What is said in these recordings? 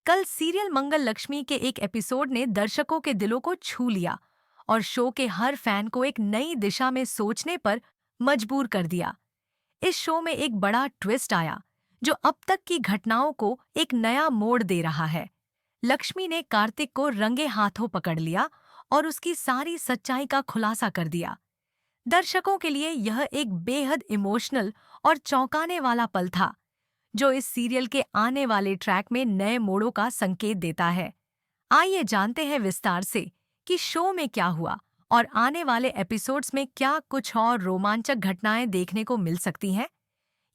कल सीरियल मंगल लक्ष्मी के एक एपिसोड ने दर्शकों के दिलों को छू लिया और शो के हर फैन को एक नई दिशा में सोचने पर मजबूर कर दिया। इस शो में एक बड़ा ट्विस्ट आया जो अब तक की घटनाओं को एक नया मोड़ दे रहा है। लक्ष्मी ने कार्तिक को रंगे हाथों पकड़ लिया और उसकी सारी सच्चाई का खुलासा कर दिया। दर्शकों के लिए यह एक बेहद इमोशनल और चौंकाने वाला पल था जो इस सीरियल के आने वाले ट्रैक में नए मोड़ों का संकेत देता है। आइए जानते हैं विस्तार से कि शो में क्या हुआ और आने वाले एपिसोड्स में क्या कुछ और रोमांचक घटनाएं देखने को मिल सकती हैं।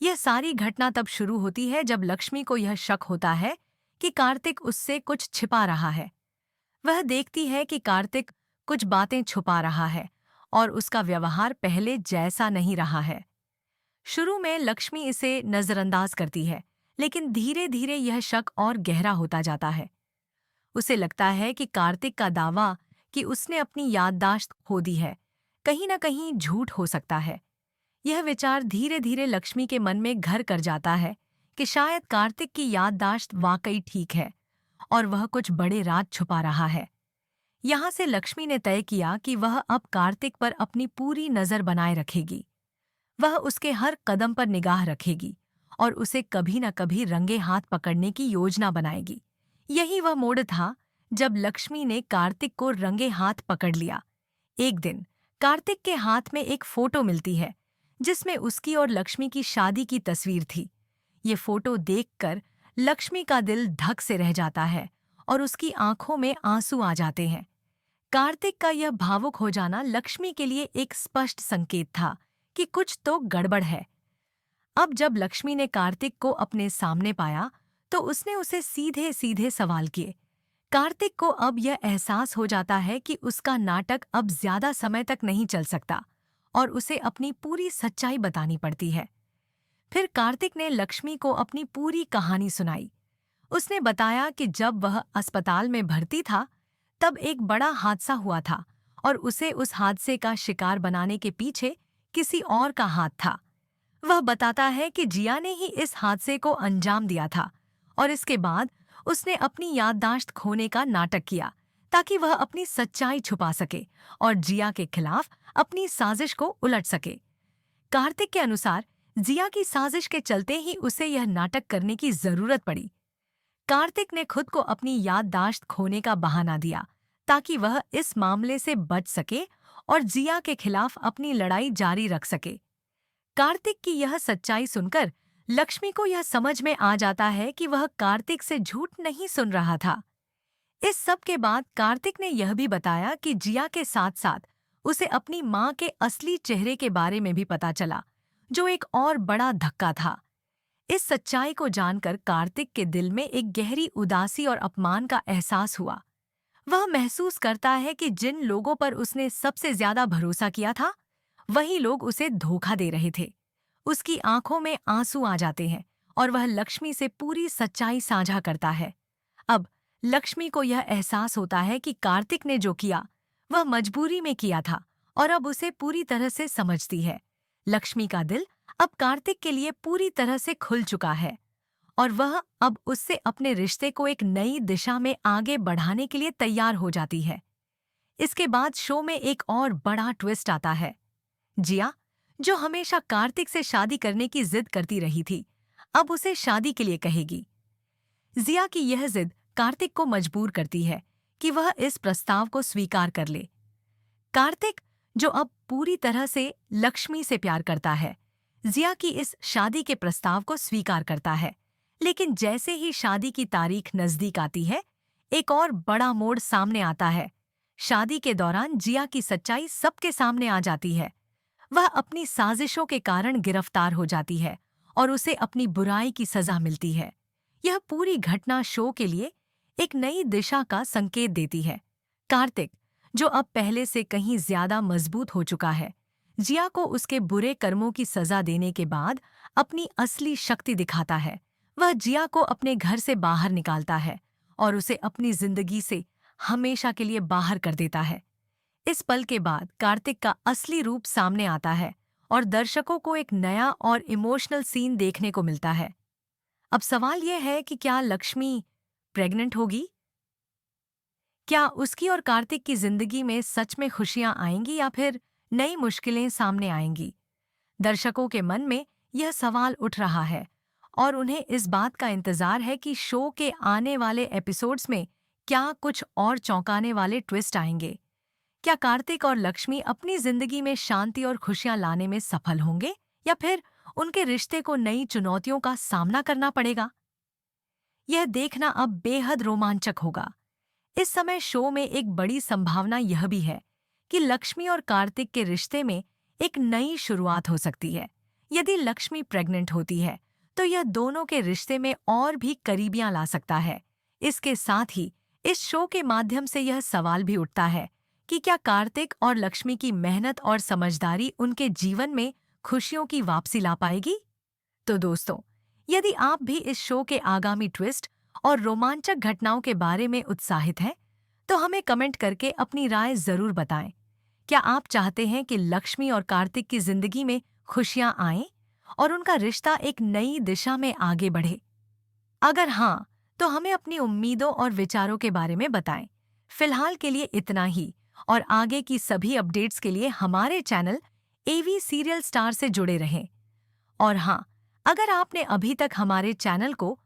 यह सारी घटना तब शुरू होती है जब लक्ष्मी को यह शक होता है कि कार्तिक उससे कुछ छिपा रहा है। वह देखती है कि कार्तिक कुछ बातें छुपा रहा है और उसका व्यवहार पहले जैसा नहीं रहा है। शुरू में लक्ष्मी इसे नजरअंदाज करती है, लेकिन धीरे धीरे यह शक और गहरा होता जाता है। उसे लगता है कि कार्तिक का दावा कि उसने अपनी याददाश्त खो दी है कहीं न कहीं झूठ हो सकता है। यह विचार धीरे धीरे लक्ष्मी के मन में घर कर जाता है कि शायद कार्तिक की याददाश्त वाकई ठीक है और वह कुछ बड़े राज छुपा रहा है। यहाँ से लक्ष्मी ने तय किया कि वह अब कार्तिक पर अपनी पूरी नजर बनाए रखेगी। वह उसके हर कदम पर निगाह रखेगी और उसे कभी न कभी रंगे हाथ पकड़ने की योजना बनाएगी। यही वह मोड़ था जब लक्ष्मी ने कार्तिक को रंगे हाथ पकड़ लिया। एक दिन कार्तिक के हाथ में एक फोटो मिलती है जिसमें उसकी और लक्ष्मी की शादी की तस्वीर थी। ये फोटो देखकर लक्ष्मी का दिल धक से रह जाता है और उसकी आंखों में आंसू आ जाते हैं। कार्तिक का यह भावुक हो जाना लक्ष्मी के लिए एक स्पष्ट संकेत था कि कुछ तो गड़बड़ है। अब जब लक्ष्मी ने कार्तिक को अपने सामने पाया तो उसने उसे सीधे सीधे सवाल किए। कार्तिक को अब यह एहसास हो जाता है कि उसका नाटक अब ज्यादा समय तक नहीं चल सकता और उसे अपनी पूरी सच्चाई बतानी पड़ती है। फिर कार्तिक ने लक्ष्मी को अपनी पूरी कहानी सुनाई। उसने बताया कि जब वह अस्पताल में भर्ती था तब एक बड़ा हादसा हुआ था और उसे उस हादसे का शिकार बनाने के पीछे किसी और का हाथ था। वह बताता है कि जिया ने ही इस हादसे को अंजाम दिया था और इसके बाद उसने अपनी याददाश्त खोने का नाटक किया ताकि वह अपनी सच्चाई छुपा सके और जिया के खिलाफ अपनी साजिश को उलट सके। कार्तिक के अनुसार जिया की साजिश के चलते ही उसे यह नाटक करने की जरूरत पड़ी। कार्तिक ने खुद को अपनी याददाश्त खोने का बहाना दिया ताकि वह इस मामले से बच सके और जिया के खिलाफ अपनी लड़ाई जारी रख सके। कार्तिक की यह सच्चाई सुनकर लक्ष्मी को यह समझ में आ जाता है कि वह कार्तिक से झूठ नहीं सुन रहा था। इस सब के बाद कार्तिक ने यह भी बताया कि जिया के साथ साथ उसे अपनी मां के असली चेहरे के बारे में भी पता चला, जो एक और बड़ा धक्का था। इस सच्चाई को जानकर कार्तिक के दिल में एक गहरी उदासी और अपमान का एहसास हुआ। वह महसूस करता है कि जिन लोगों पर उसने सबसे ज्यादा भरोसा किया था वही लोग उसे धोखा दे रहे थे। उसकी आंखों में आंसू आ जाते हैं और वह लक्ष्मी से पूरी सच्चाई साझा करता है। अब लक्ष्मी को यह एहसास होता है कि कार्तिक ने जो किया वह मजबूरी में किया था और अब उसे पूरी तरह से समझती है। लक्ष्मी का दिल अब कार्तिक के लिए पूरी तरह से खुल चुका है और वह अब उससे अपने रिश्ते को एक नई दिशा में आगे बढ़ाने के लिए तैयार हो जाती है। इसके बाद शो में एक और बड़ा ट्विस्ट आता है। जिया, जो हमेशा कार्तिक से शादी करने की जिद करती रही थी, अब उसे शादी के लिए कहेगी। जिया की यह जिद कार्तिक को मजबूर करती है कि वह इस प्रस्ताव को स्वीकार कर ले। कार्तिक, जो अब पूरी तरह से लक्ष्मी से प्यार करता है, जिया की इस शादी के प्रस्ताव को स्वीकार करता है। लेकिन जैसे ही शादी की तारीख नजदीक आती है, एक और बड़ा मोड़ सामने आता है। शादी के दौरान जिया की सच्चाई सबके सामने आ जाती है। वह अपनी साजिशों के कारण गिरफ्तार हो जाती है और उसे अपनी बुराई की सजा मिलती है। यह पूरी घटना शो के लिए एक नई दिशा का संकेत देती है। कार्तिक, जो अब पहले से कहीं ज्यादा मजबूत हो चुका है, जिया को उसके बुरे कर्मों की सजा देने के बाद अपनी असली शक्ति दिखाता है। वह जिया को अपने घर से बाहर निकालता है और उसे अपनी जिंदगी से हमेशा के लिए बाहर कर देता है। इस पल के बाद कार्तिक का असली रूप सामने आता है और दर्शकों को एक नया और इमोशनल सीन देखने को मिलता है। अब सवाल यह है कि क्या लक्ष्मी प्रेग्नेंट होगी? क्या उसकी और कार्तिक की जिंदगी में सच में खुशियां आएंगी या फिर नई मुश्किलें सामने आएंगी? दर्शकों के मन में यह सवाल उठ रहा है और उन्हें इस बात का इंतजार है कि शो के आने वाले एपिसोड्स में क्या कुछ और चौंकाने वाले ट्विस्ट आएंगे। क्या कार्तिक और लक्ष्मी अपनी जिंदगी में शांति और खुशियां लाने में सफल होंगे या फिर उनके रिश्ते को नई चुनौतियों का सामना करना पड़ेगा? यह देखना अब बेहद रोमांचक होगा। इस समय शो में एक बड़ी संभावना यह भी है कि लक्ष्मी और कार्तिक के रिश्ते में एक नई शुरुआत हो सकती है। यदि लक्ष्मी प्रेग्नेंट होती है तो यह दोनों के रिश्ते में और भी करीबियां ला सकता है। इसके साथ ही इस शो के माध्यम से यह सवाल भी उठता है कि क्या कार्तिक और लक्ष्मी की मेहनत और समझदारी उनके जीवन में खुशियों की वापसी ला पाएगी? तो दोस्तों, यदि आप भी इस शो के आगामी ट्विस्ट और रोमांचक घटनाओं के बारे में उत्साहित हैं, तो हमें कमेंट करके अपनी राय जरूर बताएं। क्या आप चाहते हैं कि लक्ष्मी और कार्तिक की जिंदगी में खुशियां आएं और उनका रिश्ता एक नई दिशा में आगे बढ़े? अगर हाँ, तो हमें अपनी उम्मीदों और विचारों के बारे में बताएं। फिलहाल के लिए इतना ही, और आगे की सभी अपडेट्स के लिए हमारे चैनल एवी सीरियल स्टार से जुड़े रहें। और हाँ, अगर आपने अभी तक हमारे चैनल को